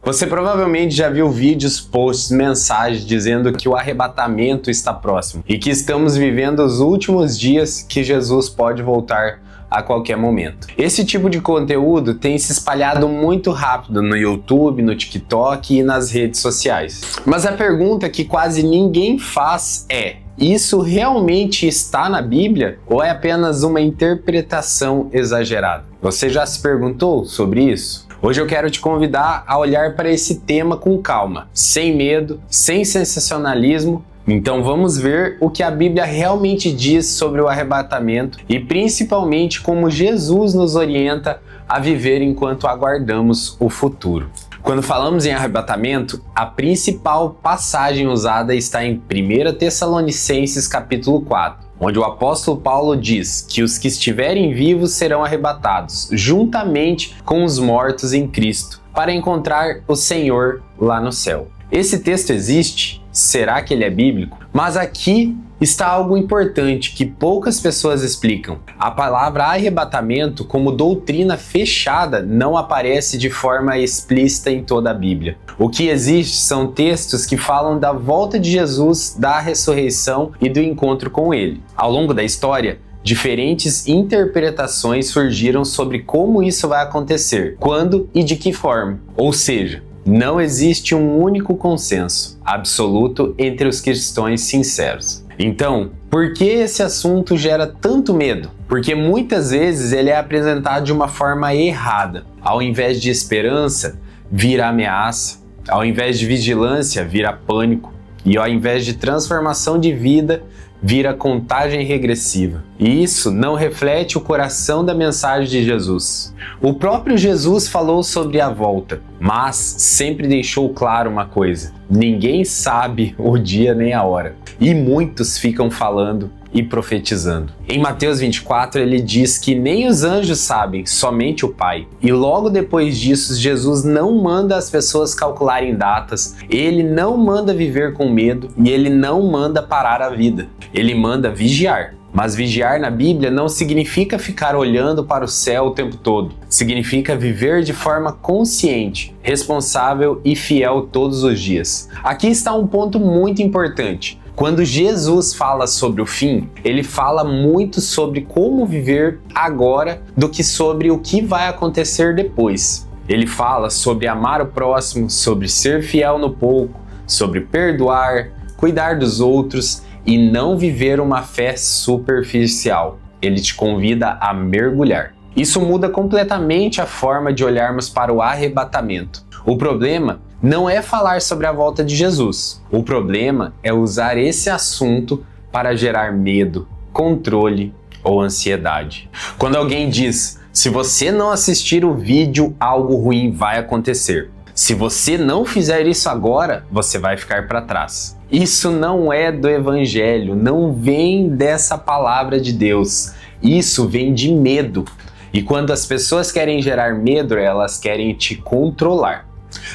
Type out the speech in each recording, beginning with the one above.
Você provavelmente já viu vídeos, posts, mensagens dizendo que o arrebatamento está próximo e que estamos vivendo os últimos dias, que Jesus pode voltar a qualquer momento. Esse tipo de conteúdo tem se espalhado muito rápido no YouTube, no TikTok e nas redes sociais. Mas a pergunta que quase ninguém faz é: isso realmente está na Bíblia ou é apenas uma interpretação exagerada? Você já se perguntou sobre isso? Hoje eu quero te convidar a olhar para esse tema com calma, sem medo, sem sensacionalismo. Então vamos ver o que a Bíblia realmente diz sobre o arrebatamento e principalmente como Jesus nos orienta a viver enquanto aguardamos o futuro. Quando falamos em arrebatamento, a principal passagem usada está em 1 Tessalonicenses capítulo 4, onde o apóstolo Paulo diz que os que estiverem vivos serão arrebatados, juntamente com os mortos em Cristo, para encontrar o Senhor lá no céu. Esse texto existe? Será que ele é bíblico? Mas aqui está algo importante que poucas pessoas explicam. A palavra arrebatamento, como doutrina fechada, não aparece de forma explícita em toda a Bíblia. O que existe são textos que falam da volta de Jesus, da ressurreição e do encontro com ele. Ao longo da história, diferentes interpretações surgiram sobre como isso vai acontecer, quando e de que forma. Ou seja, não existe um único consenso absoluto entre os cristãos sinceros. Então, por que esse assunto gera tanto medo? Porque muitas vezes ele é apresentado de uma forma errada. Ao invés de esperança, vira ameaça. Ao invés de vigilância, vira pânico. E ao invés de transformação de vida, vira contagem regressiva. E isso não reflete o coração da mensagem de Jesus. O próprio Jesus falou sobre a volta, mas sempre deixou claro uma coisa: ninguém sabe o dia nem a hora. E muitos ficam falando e profetizando. Em Mateus 24, ele diz que nem os anjos sabem, somente o Pai. E logo depois disso, Jesus não manda as pessoas calcularem datas, ele não manda viver com medo e ele não manda parar a vida. Ele manda vigiar. Mas vigiar na Bíblia não significa ficar olhando para o céu o tempo todo. Significa viver de forma consciente, responsável e fiel todos os dias. Aqui está um ponto muito importante. Quando Jesus fala sobre o fim, ele fala muito sobre como viver agora do que sobre o que vai acontecer depois. Ele fala sobre amar o próximo, sobre ser fiel no pouco, sobre perdoar, cuidar dos outros e não viver uma fé superficial. Ele te convida a mergulhar. Isso muda completamente a forma de olharmos para o arrebatamento. O problema não é falar sobre a volta de Jesus. O problema é usar esse assunto para gerar medo, controle ou ansiedade. Quando alguém diz: se você não assistir o vídeo, algo ruim vai acontecer. Se você não fizer isso agora, você vai ficar para trás. Isso não é do Evangelho, não vem dessa palavra de Deus. Isso vem de medo. E quando as pessoas querem gerar medo, elas querem te controlar.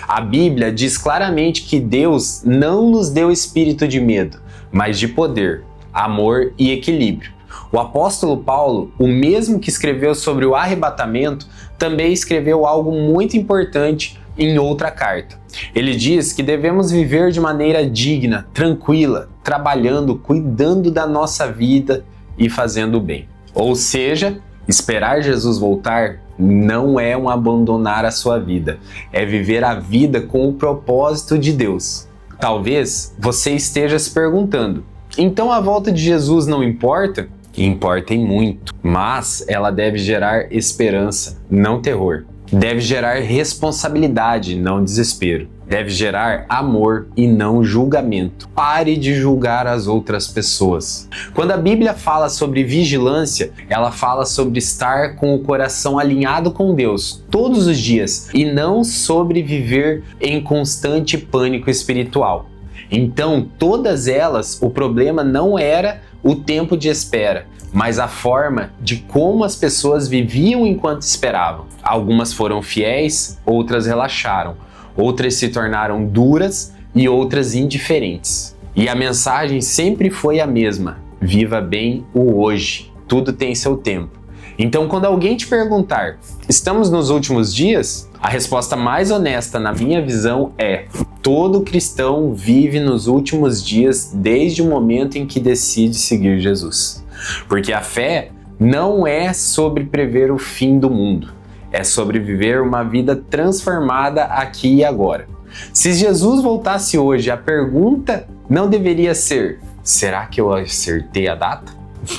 A Bíblia diz claramente que Deus não nos deu espírito de medo, mas de poder, amor e equilíbrio. O apóstolo Paulo, o mesmo que escreveu sobre o arrebatamento, também escreveu algo muito importante em outra carta. Ele diz que devemos viver de maneira digna, tranquila, trabalhando, cuidando da nossa vida e fazendo o bem. Ou seja, esperar Jesus voltar não é um abandonar a sua vida, é viver a vida com o propósito de Deus. Talvez você esteja se perguntando: então a volta de Jesus não importa? Importa e muito, mas ela deve gerar esperança, não terror. Deve gerar responsabilidade, não desespero. Deve gerar amor e não julgamento. Pare de julgar as outras pessoas. Quando a Bíblia fala sobre vigilância, ela fala sobre estar com o coração alinhado com Deus todos os dias e não sobre viver em constante pânico espiritual. Então, todas elas, o problema não era o tempo de espera, mas a forma de como as pessoas viviam enquanto esperavam. Algumas foram fiéis, outras relaxaram, outras se tornaram duras e outras indiferentes. E a mensagem sempre foi a mesma: viva bem o hoje, tudo tem seu tempo. Então, quando alguém te perguntar, estamos nos últimos dias? A resposta mais honesta, na minha visão, é: todo cristão vive nos últimos dias desde o momento em que decide seguir Jesus. Porque a fé não é sobre prever o fim do mundo, é sobre viver uma vida transformada aqui e agora. Se Jesus voltasse hoje, a pergunta não deveria ser: será que eu acertei a data?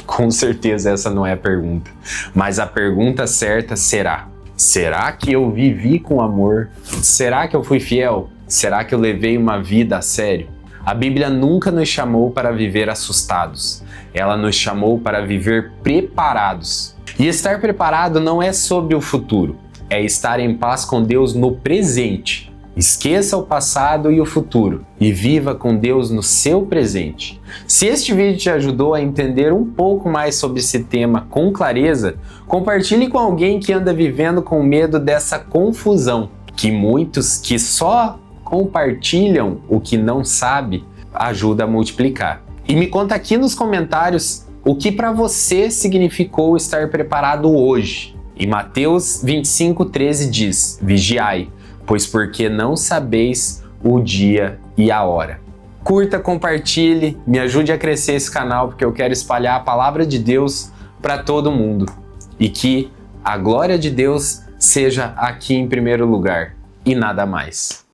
Com certeza essa não é a pergunta. Mas a pergunta certa será: será que eu vivi com amor? Será que eu fui fiel? Será que eu levei uma vida a sério? A Bíblia nunca nos chamou para viver assustados. Ela nos chamou para viver preparados. E estar preparado não é sobre o futuro, é estar em paz com Deus no presente. Esqueça o passado e o futuro e viva com Deus no seu presente. Se este vídeo te ajudou a entender um pouco mais sobre esse tema com clareza, compartilhe com alguém que anda vivendo com medo dessa confusão, que muitos que só compartilham o que não sabe ajuda a multiplicar. E me conta aqui nos comentários o que para você significou estar preparado hoje. E Mateus 25:13 diz: vigiai, pois porque não sabeis o dia e a hora. Curta, compartilhe, me ajude a crescer esse canal, porque eu quero espalhar a palavra de Deus para todo mundo. E que a glória de Deus seja aqui em primeiro lugar e nada mais.